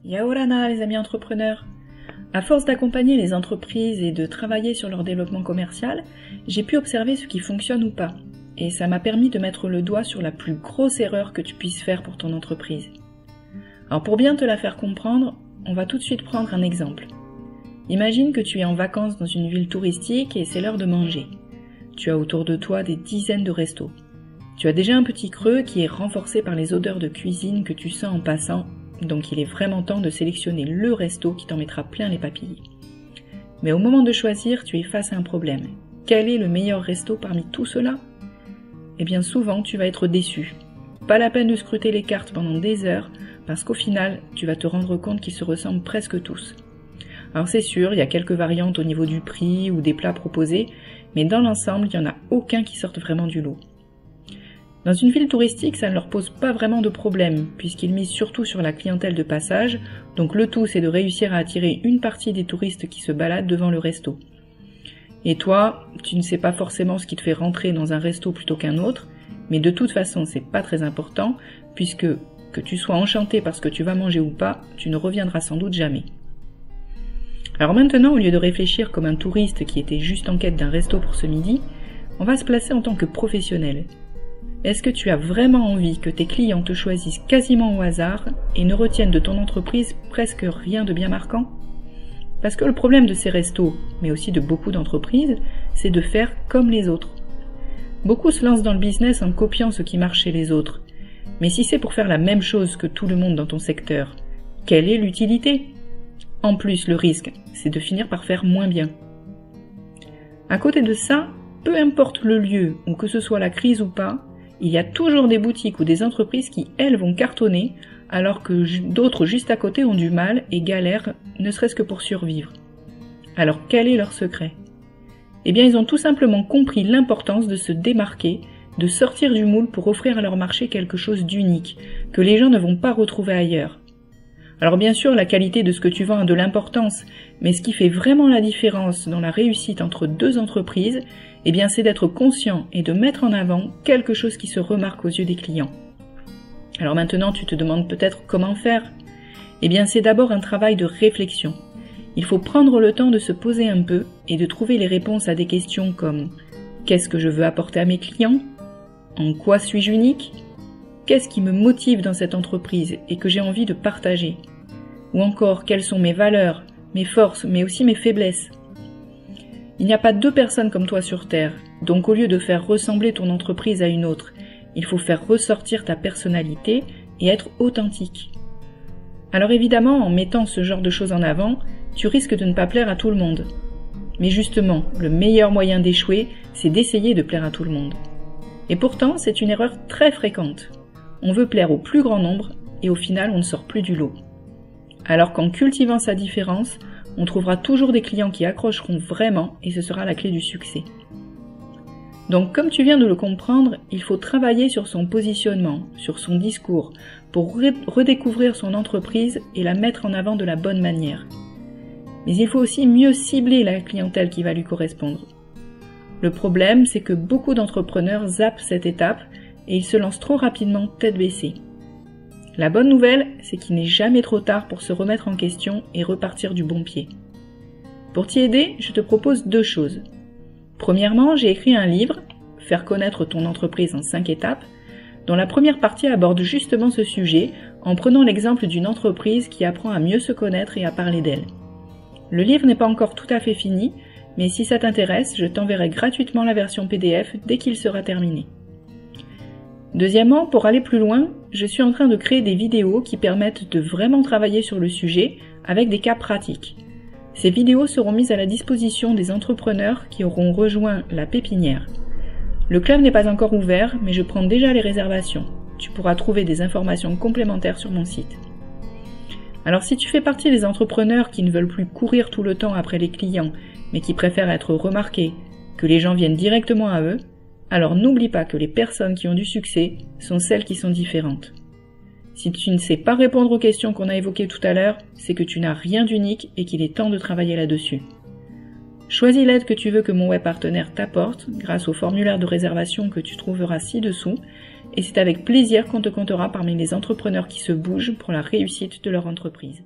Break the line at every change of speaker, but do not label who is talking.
Yaorana les amis entrepreneurs. À force d'accompagner les entreprises et de travailler sur leur développement commercial, j'ai pu observer ce qui fonctionne ou pas. Et ça m'a permis de mettre le doigt sur la plus grosse erreur que tu puisses faire pour ton entreprise. Alors pour bien te la faire comprendre, on va tout de suite prendre un exemple. Imagine que tu es en vacances dans une ville touristique et c'est l'heure de manger. Tu as autour de toi des dizaines de restos. Tu as déjà un petit creux qui est renforcé par les odeurs de cuisine que tu sens en passant, donc il est vraiment temps de sélectionner le resto qui t'en mettra plein les papilles. Mais au moment de choisir, tu es face à un problème. Quel est le meilleur resto parmi tout cela ? Eh bien souvent, tu vas être déçu. Pas la peine de scruter les cartes pendant des heures, parce qu'au final, tu vas te rendre compte qu'ils se ressemblent presque tous. Alors c'est sûr, il y a quelques variantes au niveau du prix ou des plats proposés, mais dans l'ensemble, il n'y en a aucun qui sorte vraiment du lot. Dans une ville touristique, ça ne leur pose pas vraiment de problème, puisqu'ils misent surtout sur la clientèle de passage, donc le tout c'est de réussir à attirer une partie des touristes qui se baladent devant le resto. Et toi, tu ne sais pas forcément ce qui te fait rentrer dans un resto plutôt qu'un autre, mais de toute façon c'est pas très important, puisque que tu sois enchanté par ce que tu vas manger ou pas, tu ne reviendras sans doute jamais. Alors maintenant, au lieu de réfléchir comme un touriste qui était juste en quête d'un resto pour ce midi, on va se placer en tant que professionnel. Est-ce que tu as vraiment envie que tes clients te choisissent quasiment au hasard et ne retiennent de ton entreprise presque rien de bien marquant ? Parce que le problème de ces restos, mais aussi de beaucoup d'entreprises, c'est de faire comme les autres. Beaucoup se lancent dans le business en copiant ce qui marche chez les autres. Mais si c'est pour faire la même chose que tout le monde dans ton secteur, quelle est l'utilité ? En plus, le risque, c'est de finir par faire moins bien. À côté de ça, peu importe le lieu, ou que ce soit la crise ou pas, il y a toujours des boutiques ou des entreprises qui, elles, vont cartonner, alors que d'autres juste à côté ont du mal et galèrent, ne serait-ce que pour survivre. Alors quel est leur secret ? Eh bien, ils ont tout simplement compris l'importance de se démarquer, de sortir du moule pour offrir à leur marché quelque chose d'unique, que les gens ne vont pas retrouver ailleurs. Alors bien sûr, la qualité de ce que tu vends a de l'importance, mais ce qui fait vraiment la différence dans la réussite entre deux entreprises, eh bien c'est d'être conscient et de mettre en avant quelque chose qui se remarque aux yeux des clients. Alors maintenant, tu te demandes peut-être comment faire ? Eh bien c'est d'abord un travail de réflexion. Il faut prendre le temps de se poser un peu et de trouver les réponses à des questions comme « Qu'est-ce que je veux apporter à mes clients ? En quoi suis-je unique ? Qu'est-ce qui me motive dans cette entreprise et que j'ai envie de partager ? Ou encore, quelles sont mes valeurs, mes forces, mais aussi mes faiblesses ? Il n'y a pas deux personnes comme toi sur Terre, donc au lieu de faire ressembler ton entreprise à une autre, il faut faire ressortir ta personnalité et être authentique. Alors évidemment, en mettant ce genre de choses en avant, tu risques de ne pas plaire à tout le monde. Mais justement, le meilleur moyen d'échouer, c'est d'essayer de plaire à tout le monde. Et pourtant, c'est une erreur très fréquente. On veut plaire au plus grand nombre et au final, on ne sort plus du lot. Alors qu'en cultivant sa différence, on trouvera toujours des clients qui accrocheront vraiment et ce sera la clé du succès. Donc comme tu viens de le comprendre, il faut travailler sur son positionnement, sur son discours, pour redécouvrir son entreprise et la mettre en avant de la bonne manière. Mais il faut aussi mieux cibler la clientèle qui va lui correspondre. Le problème, c'est que beaucoup d'entrepreneurs zappent cette étape et ils se lancent trop rapidement tête baissée. La bonne nouvelle, c'est qu'il n'est jamais trop tard pour se remettre en question et repartir du bon pied. Pour t'y aider, je te propose 2 choses. Premièrement, j'ai écrit un livre, Faire connaître ton entreprise en 5 étapes, dont la première partie aborde justement ce sujet en prenant l'exemple d'une entreprise qui apprend à mieux se connaître et à parler d'elle. Le livre n'est pas encore tout à fait fini, mais si ça t'intéresse, je t'enverrai gratuitement la version PDF dès qu'il sera terminé. Deuxièmement, pour aller plus loin, je suis en train de créer des vidéos qui permettent de vraiment travailler sur le sujet avec des cas pratiques. Ces vidéos seront mises à la disposition des entrepreneurs qui auront rejoint la pépinière. Le club n'est pas encore ouvert, mais je prends déjà les réservations. Tu pourras trouver des informations complémentaires sur mon site. Alors si tu fais partie des entrepreneurs qui ne veulent plus courir tout le temps après les clients, mais qui préfèrent être remarqués, que les gens viennent directement à eux, alors n'oublie pas que les personnes qui ont du succès sont celles qui sont différentes. Si tu ne sais pas répondre aux questions qu'on a évoquées tout à l'heure, c'est que tu n'as rien d'unique et qu'il est temps de travailler là-dessus. Choisis l'aide que tu veux que mon web partenaire t'apporte grâce au formulaire de réservation que tu trouveras ci-dessous et c'est avec plaisir qu'on te comptera parmi les entrepreneurs qui se bougent pour la réussite de leur entreprise.